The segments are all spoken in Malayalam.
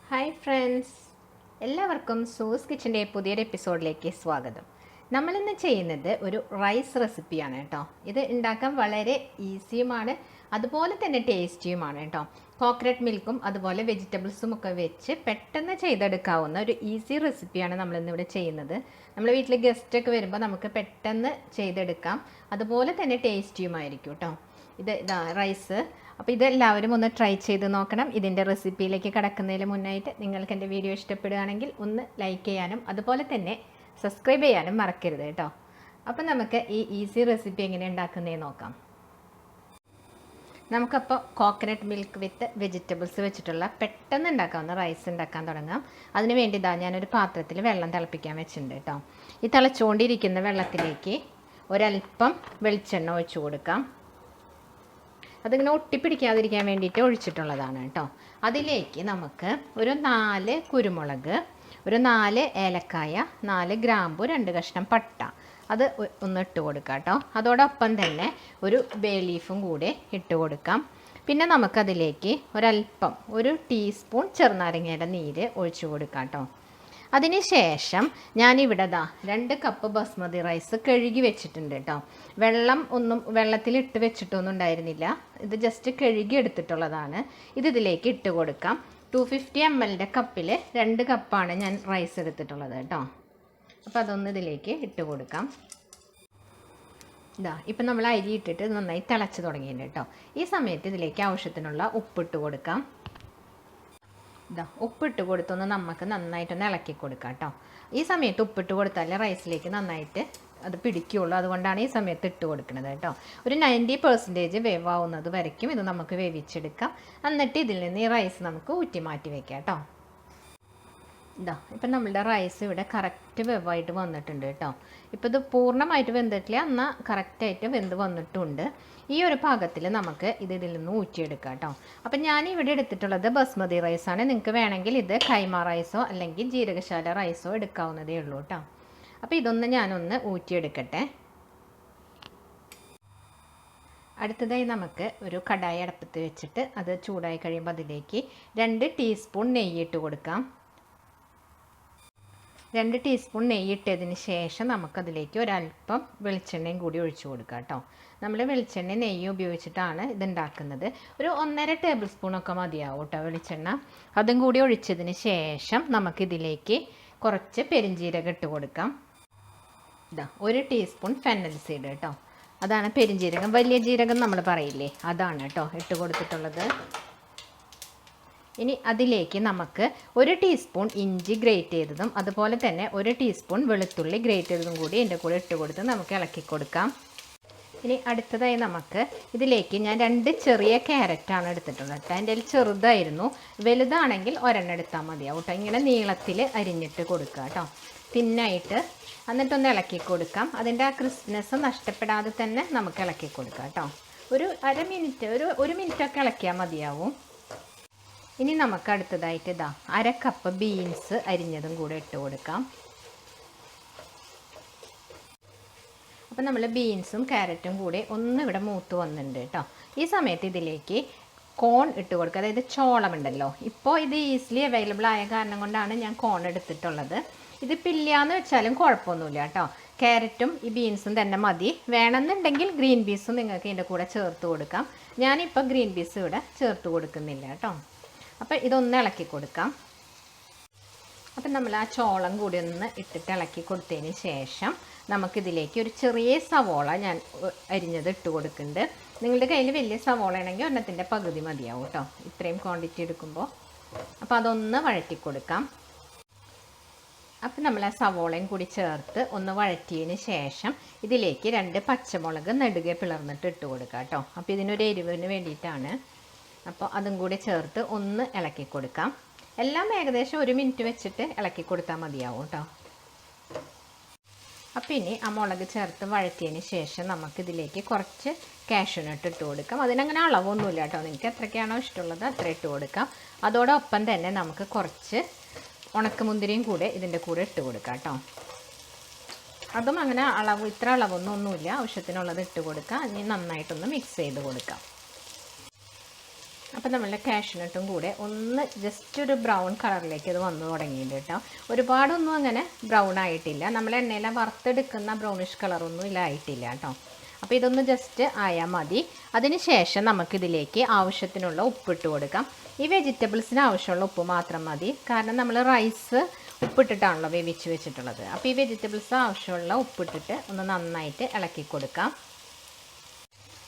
ഹായ് ഫ്രണ്ട്സ്, എല്ലാവർക്കും സൂസ് കിച്ചൻ്റെ പുതിയൊരു എപ്പിസോഡിലേക്ക് സ്വാഗതം. നമ്മളിന്ന് ചെയ്യുന്നത് ഒരു റൈസ് റെസിപ്പിയാണ് കേട്ടോ. ഇത് ഉണ്ടാക്കാൻ വളരെ ഈസിയുമാണ്, അതുപോലെ തന്നെ ടേസ്റ്റിയുമാണ് കേട്ടോ. കോക്കനട്ട് മിൽക്കും അതുപോലെ വെജിറ്റബിൾസും ഒക്കെ വെച്ച് പെട്ടെന്ന് ചെയ്തെടുക്കാവുന്ന ഒരു ഈസി റെസിപ്പിയാണ് നമ്മളിന്നിവിടെ ചെയ്യുന്നത്. നമ്മൾ വീട്ടിൽ ഗസ്റ്റൊക്കെ വരുമ്പോൾ നമുക്ക് പെട്ടെന്ന് ചെയ്തെടുക്കാം, അതുപോലെ തന്നെ ടേസ്റ്റിയുമായിരിക്കും കേട്ടോ. ഇതാ റൈസ്. അപ്പോൾ ഇതെല്ലാവരും ഒന്ന് ട്രൈ ചെയ്ത് നോക്കണം. ഇതിൻ്റെ റെസിപ്പിയിലേക്ക് കടക്കുന്നതിന് മുന്നായിട്ട് നിങ്ങൾക്ക് എൻ്റെ വീഡിയോ ഇഷ്ടപ്പെടുകയാണെങ്കിൽ ഒന്ന് ലൈക്ക് ചെയ്യാനും അതുപോലെ തന്നെ സബ്സ്ക്രൈബ് ചെയ്യാനും മറക്കരുത് കേട്ടോ. അപ്പോൾ നമുക്ക് ഈ ഈസി റെസിപ്പി എങ്ങനെ ഉണ്ടാക്കുന്നതെന്ന് നോക്കാം. നമുക്കപ്പോൾ കോക്കനട്ട് മിൽക്ക് വിത്ത് വെജിറ്റബിൾസ് വെച്ചിട്ടുള്ള പെട്ടെന്ന് ഉണ്ടാക്കാവുന്ന റൈസ് ഉണ്ടാക്കാൻ തുടങ്ങാം. അതിന് വേണ്ടി ഞാനൊരു പാത്രത്തിൽ വെള്ളം തിളപ്പിക്കാൻ വെച്ചിട്ടുണ്ട് കേട്ടോ. ഈ തിളച്ചുകൊണ്ടിരിക്കുന്ന വെള്ളത്തിലേക്ക് ഒരല്പം വെളിച്ചെണ്ണ ഒഴിച്ചു കൊടുക്കാം. അതിങ്ങനെ ഒട്ടിപ്പിടിക്കാതിരിക്കാൻ വേണ്ടിയിട്ട് ഒഴിച്ചിട്ടുള്ളതാണ് കേട്ടോ. അതിലേക്ക് നമുക്ക് ഒരു 4 കുരുമുളക്, ഒരു 4 ഏലക്കായ, 4 ഗ്രാമ്പു, 2 കഷ്ണം പട്ട അത് ഒന്ന് ഇട്ട് കൊടുക്കാം കേട്ടോ. അതോടൊപ്പം തന്നെ ഒരു ബേ ലീഫും കൂടെ ഇട്ട് കൊടുക്കാം. പിന്നെ നമുക്കതിലേക്ക് ഒരല്പം 1 ടീസ്പൂൺ ചെറുനാരങ്ങയുടെ നീര് ഒഴിച്ചു കൊടുക്കാം കേട്ടോ. അതിന് ശേഷം ഞാനിവിടെ 2 കപ്പ് ബസ്മതി റൈസ് കഴുകി വെച്ചിട്ടുണ്ട് കേട്ടോ. വെള്ളത്തിലിട്ട് വെച്ചിട്ടൊന്നും ഉണ്ടായിരുന്നില്ല, ഇത് ജസ്റ്റ് കഴുകി എടുത്തിട്ടുള്ളതാണ്. ഇതിലേക്ക് ഇട്ട് കൊടുക്കാം. 250 ml കപ്പിൽ 2 കപ്പാണ് ഞാൻ റൈസ് എടുത്തിട്ടുള്ളത് കേട്ടോ. അപ്പോൾ അതൊന്ന് ഇതിലേക്ക് ഇട്ട് കൊടുക്കാം. ഇപ്പം നമ്മൾ അരി ഇട്ടിട്ട് നന്നായി തിളച്ച് തുടങ്ങിയിട്ടുണ്ട് കേട്ടോ. ഈ സമയത്ത് ഇതിലേക്ക് ആവശ്യത്തിനുള്ള ഉപ്പിട്ട് കൊടുക്കാം. ഉപ്പിട്ട് കൊടുത്തൊന്ന് നമുക്ക് നന്നായിട്ടൊന്ന് ഇളക്കി കൊടുക്കാം കേട്ടോ. ഈ സമയത്ത് ഉപ്പിട്ട് കൊടുത്താൽ റൈസിലേക്ക് നന്നായിട്ട് അത് പിടിക്കുകയുള്ളൂ, അതുകൊണ്ടാണ് ഈ സമയത്ത് ഇട്ട് കൊടുക്കുന്നത് കേട്ടോ. ഒരു 90% വേവാവുന്നത് വരയ്ക്കും ഇത് നമുക്ക് വേവിച്ചെടുക്കാം. എന്നിട്ട് ഇതിൽ നിന്ന് ഈ റൈസ് നമുക്ക് ഊറ്റി മാറ്റി വയ്ക്കാം കേട്ടോ. ഇപ്പം നമ്മളുടെ റൈസ് ഇവിടെ കറക്റ്റ് വെവായിട്ട് വന്നിട്ടുണ്ട് കേട്ടോ. ഇപ്പോൾ ഇത് പൂർണ്ണമായിട്ട് വെന്തിട്ടില്ല, എന്നാൽ കറക്റ്റായിട്ട് വെന്ത് വന്നിട്ടുണ്ട്. ഈ ഒരു പാകത്തിൽ നമുക്ക് ഇതിൽ നിന്ന് ഊറ്റിയെടുക്കാം കേട്ടോ. അപ്പം ഞാനിവിടെ എടുത്തിട്ടുള്ളത് ബസ്മതി റൈസാണ്. നിങ്ങൾക്ക് വേണമെങ്കിൽ ഇത് കൈമ റൈസോ അല്ലെങ്കിൽ ജീരകശാല റൈസോ എടുക്കാവുന്നതേ ഉള്ളൂ കേട്ടോ. അപ്പോൾ ഇതൊന്ന് ഞാനൊന്ന് ഊറ്റിയെടുക്കട്ടെ. അടുത്തതായി നമുക്ക് ഒരു കടായി അടുപ്പത്ത് വെച്ചിട്ട് അത് ചൂടായി കഴിയുമ്പോൾ അതിലേക്ക് 2 ടീസ്പൂൺ നെയ്യ് ഇട്ട് കൊടുക്കാം. 2 ടീസ്പൂൺ നെയ്യ് ഇട്ടതിന് ശേഷം നമുക്കതിലേക്ക് ഒരല്പം വെളിച്ചെണ്ണയും കൂടി ഒഴിച്ചു കൊടുക്കാം കേട്ടോ. നമ്മൾ വെളിച്ചെണ്ണ നെയ്യ് ഉപയോഗിച്ചിട്ടാണ് ഇതുണ്ടാക്കുന്നത്. ഒരു 1.5 ടേബിൾ സ്പൂണൊക്കെ മതിയാവും കേട്ടോ വെളിച്ചെണ്ണ. അതും കൂടി ഒഴിച്ചതിന് ശേഷം നമുക്കിതിലേക്ക് കുറച്ച് പെരിഞ്ജീരകം ഇട്ട് കൊടുക്കാം. 1 ടീസ്പൂൺ ഫെന്നൽ സീഡ് കേട്ടോ. അതാണ് പെരിഞ്ജീരകം, വലിയ ജീരകം നമ്മൾ പറയില്ലേ, അതാണ് കേട്ടോ ഇട്ട് കൊടുത്തിട്ടുള്ളത്. ഇനി അതിലേക്ക് നമുക്ക് 1 ടീസ്പൂൺ ഇഞ്ചി ഗ്രേറ്റ് ചെയ്തതും അതുപോലെ തന്നെ 1 ടീസ്പൂൺ വെളുത്തുള്ളി ഗ്രേറ്റ് ചെയ്തതും കൂടി എൻ്റെ കൂടെ ഇട്ട് കൊടുത്ത് നമുക്ക് ഇളക്കി കൊടുക്കാം. ഇനി അടുത്തതായി നമുക്ക് ഇതിലേക്ക് ഞാൻ 2 ചെറിയ ക്യാരറ്റാണ് എടുത്തിട്ടുള്ളത് കേട്ടോ. എൻ്റെ ചെറുതായിരുന്നു, വലുതാണെങ്കിൽ ഒരെണ്ണം എടുത്താൽ മതിയാവും കേട്ടോ. ഇങ്ങനെ നീളത്തിൽ അരിഞ്ഞിട്ട് കൊടുക്കുക കേട്ടോ, തിന്നായിട്ട്. എന്നിട്ടൊന്ന് ഇളക്കി കൊടുക്കാം. അതിൻ്റെ ആ ക്രിസ്പിനെസ് നഷ്ടപ്പെടാതെ തന്നെ നമുക്ക് ഇളക്കി കൊടുക്കാം കേട്ടോ. ഒരു അര മിനിറ്റ്, ഒരു മിനിറ്റൊക്കെ ഇളക്കിയാൽ മതിയാവും. ഇനി നമുക്ക് അടുത്തതായിട്ട് 1/2 കപ്പ് ബീൻസ് അരിഞ്ഞതും കൂടെ ഇട്ട് കൊടുക്കാം. അപ്പം നമ്മൾ ബീൻസും ക്യാരറ്റും കൂടി ഇവിടെ മൂത്ത് വന്നിട്ടുണ്ട് കേട്ടോ. ഈ സമയത്ത് ഇതിലേക്ക് കോൺ ഇട്ട് കൊടുക്കുക, അതായത് ചോളമുണ്ടല്ലോ. ഇപ്പോൾ ഇത് ഈസിലി അവൈലബിൾ ആയ കാരണം കൊണ്ടാണ് ഞാൻ കോൺ എടുത്തിട്ടുള്ളത്. ഇത് പില്ലാന്ന് വെച്ചാലും കുഴപ്പമൊന്നുമില്ല കേട്ടോ. ക്യാരറ്റും ഈ ബീൻസും തന്നെ മതി. വേണമെന്നുണ്ടെങ്കിൽ ഗ്രീൻ പീസും നിങ്ങൾക്ക് ഇതിൻ്റെ കൂടെ ചേർത്ത് കൊടുക്കാം. ഞാനിപ്പോൾ ഗ്രീൻ പീസ് ഇവിടെ ചേർത്ത് കൊടുക്കുന്നില്ല കേട്ടോ. അപ്പോൾ ഇതൊന്ന് ഇളക്കി കൊടുക്കാം. അപ്പം നമ്മൾ ആ ചോളം കൂടി ഒന്ന് ഇട്ടിട്ട് ഇളക്കി കൊടുത്തതിന് ശേഷം നമുക്കിതിലേക്ക് ഒരു ചെറിയ സവോള ഞാൻ അരിഞ്ഞത് ഇട്ട് കൊടുക്കുന്നുണ്ട്. നിങ്ങളുടെ കയ്യിൽ വലിയ സവോള ആണെങ്കിൽ ഒരെണ്ണത്തിൻ്റെ പകുതി മതിയാവും കേട്ടോ, ഇത്രയും ക്വാണ്ടിറ്റി എടുക്കുമ്പോൾ. അപ്പോൾ അതൊന്ന് വഴറ്റി കൊടുക്കാം. അപ്പം നമ്മൾ ആ സവോളയും കൂടി ചേർത്ത് ഒന്ന് വഴറ്റിയതിന് ശേഷം ഇതിലേക്ക് 2 പച്ചമുളക് നെടുകെ പിളർന്നിട്ട് ഇട്ട് കൊടുക്കാം കേട്ടോ. അപ്പോൾ ഇതിനൊരു എരിവിന് വേണ്ടിയിട്ടാണ്. അപ്പോൾ അതും കൂടി ചേർത്ത് ഒന്ന് ഇളക്കി കൊടുക്കാം. എല്ലാം ഏകദേശം 1 മിനിറ്റ് വെച്ചിട്ട് ഇളക്കി കൊടുത്താൽ മതിയാവും കേട്ടോ. അപ്പോൾ ഇനി ആ മുളക് ചേർത്ത് വഴറ്റിയതിന് ശേഷം നമുക്കിതിലേക്ക് കുറച്ച് കാഷ്യൂനട്ട് ഇട്ട് കൊടുക്കാം. അതിനങ്ങനെ അളവൊന്നുമില്ല കേട്ടോ, നിങ്ങൾക്ക് എത്രയ്ക്കാണോ ഇഷ്ടമുള്ളത് അത്ര ഇട്ട് കൊടുക്കാം. അതോടൊപ്പം തന്നെ നമുക്ക് കുറച്ച് ഉണക്കമുന്തിരിയും കൂടെ ഇതിൻ്റെ കൂടെ ഇട്ട് കൊടുക്കാം കേട്ടോ. അതും അങ്ങനെ ഇത്ര അളവൊന്നുമില്ല, ആവശ്യത്തിനുള്ളത് ഇട്ട് കൊടുക്കാം. ഇനി നന്നായിട്ടൊന്ന് മിക്സ് ചെയ്ത് കൊടുക്കാം. അപ്പോൾ നമ്മളുടെ കാഷ്നട്ടും കൂടെ ഒന്ന് ജസ്റ്റ് ഒരു ബ്രൗൺ കളറിലേക്ക് ഇത് വന്നു തുടങ്ങിയിട്ടുണ്ട് കേട്ടോ. ഒരുപാടൊന്നും അങ്ങനെ ബ്രൗൺ ആയിട്ടില്ല. നമ്മൾ എണ്ണയിൽ വറുത്തെടുക്കുന്ന ബ്രൗണിഷ് കളറൊന്നും ഇല്ലായിട്ടില്ല കേട്ടോ. അപ്പോൾ ഇതൊന്ന് ജസ്റ്റ് ആയാൽ മതി. അതിന് ശേഷം നമുക്കിതിലേക്ക് ആവശ്യത്തിനുള്ള ഉപ്പിട്ട് കൊടുക്കാം. ഈ വെജിറ്റബിൾസിന് ആവശ്യമുള്ള ഉപ്പ് മാത്രം മതി. കാരണം നമ്മൾ റൈസ് ഉപ്പിട്ടിട്ടാണല്ലോ വേവിച്ച് വെച്ചിട്ടുള്ളത്. അപ്പോൾ ഈ വെജിറ്റബിൾസ് ആവശ്യമുള്ള ഉപ്പിട്ടിട്ട് ഒന്ന് നന്നായിട്ട് ഇളക്കി കൊടുക്കാം.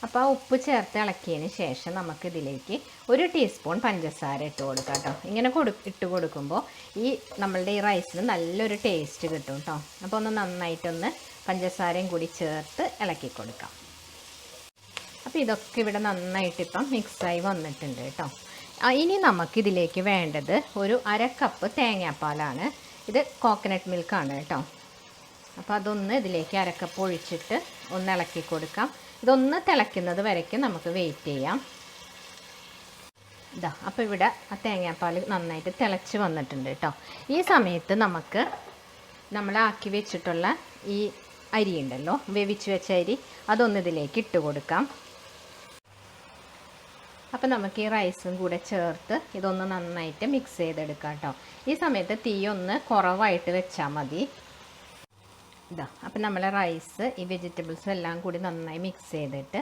അപ്പോൾ ആ ഉപ്പ് ചേർത്ത് ഇളക്കിയതിന് ശേഷം നമുക്കിതിലേക്ക് 1 ടീസ്പൂൺ പഞ്ചസാര ഇട്ട് കൊടുക്കാം കേട്ടോ. ഇങ്ങനെ ഇട്ട് കൊടുക്കുമ്പോൾ ഈ നമ്മളുടെ ഈ റൈസിന് നല്ലൊരു ടേസ്റ്റ് കിട്ടും കേട്ടോ. അപ്പോൾ ഒന്ന് നന്നായിട്ടൊന്ന് പഞ്ചസാരയും കൂടി ചേർത്ത് ഇളക്കി കൊടുക്കാം. അപ്പോൾ ഇതൊക്കെ ഇവിടെ നന്നായിട്ടിപ്പം മിക്സായി വന്നിട്ടുണ്ട് കേട്ടോ. ഇനി നമുക്കിതിലേക്ക് വേണ്ടത് ഒരു 1/2 കപ്പ് തേങ്ങാപ്പാലാണ്. ഇത് കോക്കനട്ട് മിൽക്കാണ് കേട്ടോ. അപ്പോൾ അതൊന്ന് ഇതിലേക്ക് 1/2 കപ്പ് ഒഴിച്ചിട്ട് ഒന്ന് ഇളക്കി കൊടുക്കാം. ഇതൊന്ന് തിളയ്ക്കുന്നത് വരയ്ക്കും നമുക്ക് വെയിറ്റ് ചെയ്യാം. ഇതാ അപ്പോൾ ഇവിടെ ആ തേങ്ങാപ്പാൽ നന്നായിട്ട് തിളച്ച് വന്നിട്ടുണ്ട് കേട്ടോ. ഈ സമയത്ത് നമുക്ക് നമ്മളാക്കി വെച്ചിട്ടുള്ള ഈ അരി ഉണ്ടല്ലോ, വേവിച്ച് വെച്ച അരി, അതൊന്ന് ഇതിലേക്ക് ഇട്ട് കൊടുക്കാം. അപ്പോൾ നമുക്ക് ഈ റൈസും കൂടെ ചേർത്ത് ഇതൊന്ന് നന്നായിട്ട് മിക്സ് ചെയ്തെടുക്കാം കേട്ടോ. ഈ സമയത്ത് തീ ഒന്ന് കുറവായിട്ട് വെച്ചാൽ മതി. ഇതാ അപ്പോൾ നമ്മളെ റൈസ് ഈ വെജിറ്റബിൾസും എല്ലാം കൂടി നന്നായി മിക്സ് ചെയ്തിട്ട്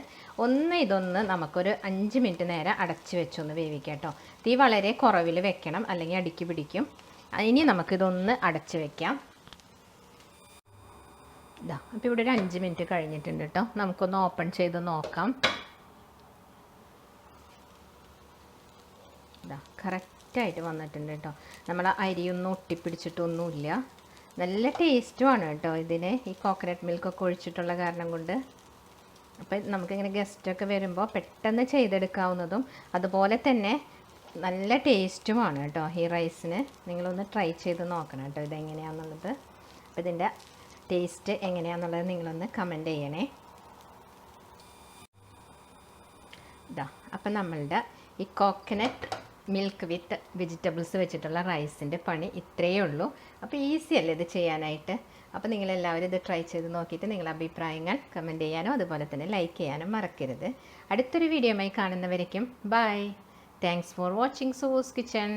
ഇതൊന്ന് നമുക്കൊരു 5 മിനിറ്റ് നേരം അടച്ച് വെച്ചൊന്ന് വേവിക്കാം കേട്ടോ. തീ വളരെ കുറവിൽ വെക്കണം, അല്ലെങ്കിൽ അടിക്ക് പിടിക്കും. ഇനി നമുക്കിതൊന്ന് അടച്ച് വെക്കാം. ഇതാ അപ്പോൾ ഇവിടെ ഒരു 5 മിനിറ്റ് കഴിഞ്ഞിട്ടുണ്ട് കേട്ടോ. നമുക്കൊന്ന് ഓപ്പൺ ചെയ്ത് നോക്കാം. ഇതാ കറക്റ്റായിട്ട് വന്നിട്ടുണ്ട് കേട്ടോ. നമ്മൾ അരിയൊന്നും ഒട്ടിപ്പിടിച്ചിട്ടൊന്നുമില്ല. നല്ല ടേസ്റ്റുമാണ് കേട്ടോ ഇതിന്, ഈ കോക്കനട്ട് മിൽക്കൊക്കെ ഒഴിച്ചിട്ടുള്ള കാരണം കൊണ്ട്. അപ്പം നമുക്കിങ്ങനെ ഗസ്റ്റൊക്കെ വരുമ്പോൾ പെട്ടെന്ന് ചെയ്തെടുക്കാവുന്നതും അതുപോലെ തന്നെ നല്ല ടേസ്റ്റുമാണ് കേട്ടോ ഈ റൈസിന്. നിങ്ങളൊന്ന് ട്രൈ ചെയ്ത് നോക്കണം കേട്ടോ ഇതെങ്ങനെയാണെന്നുള്ളത്. അപ്പോൾ ഇതിൻ്റെ ടേസ്റ്റ് എങ്ങനെയാണെന്നുള്ളത് നിങ്ങളൊന്ന് കമൻറ്റ് ചെയ്യണേ. ഇതാ അപ്പം നമ്മളുടെ ഈ കോക്കനട്ട് മിൽക്ക് വിത്ത് വെജിറ്റബിൾസ് വെച്ചിട്ടുള്ള റൈസിൻ്റെ പണി ഇത്രയേ ഉള്ളൂ. അപ്പോൾ ഈസി അല്ലേ ഇത് ചെയ്യാനായിട്ട്. അപ്പോൾ നിങ്ങളെല്ലാവരും ഇത് ട്രൈ ചെയ്ത് നോക്കിയിട്ട് നിങ്ങളുടെ അഭിപ്രായങ്ങൾ കമൻറ്റ് ചെയ്യാനും അതുപോലെ തന്നെ ലൈക്ക് ചെയ്യാനും മറക്കരുത്. അടുത്തൊരു വീഡിയോയുമായി കാണുന്നവരേക്കും ബൈ. താങ്ക്സ് ഫോർ വാച്ചിങ് സുവൂസ് കിച്ചൺ.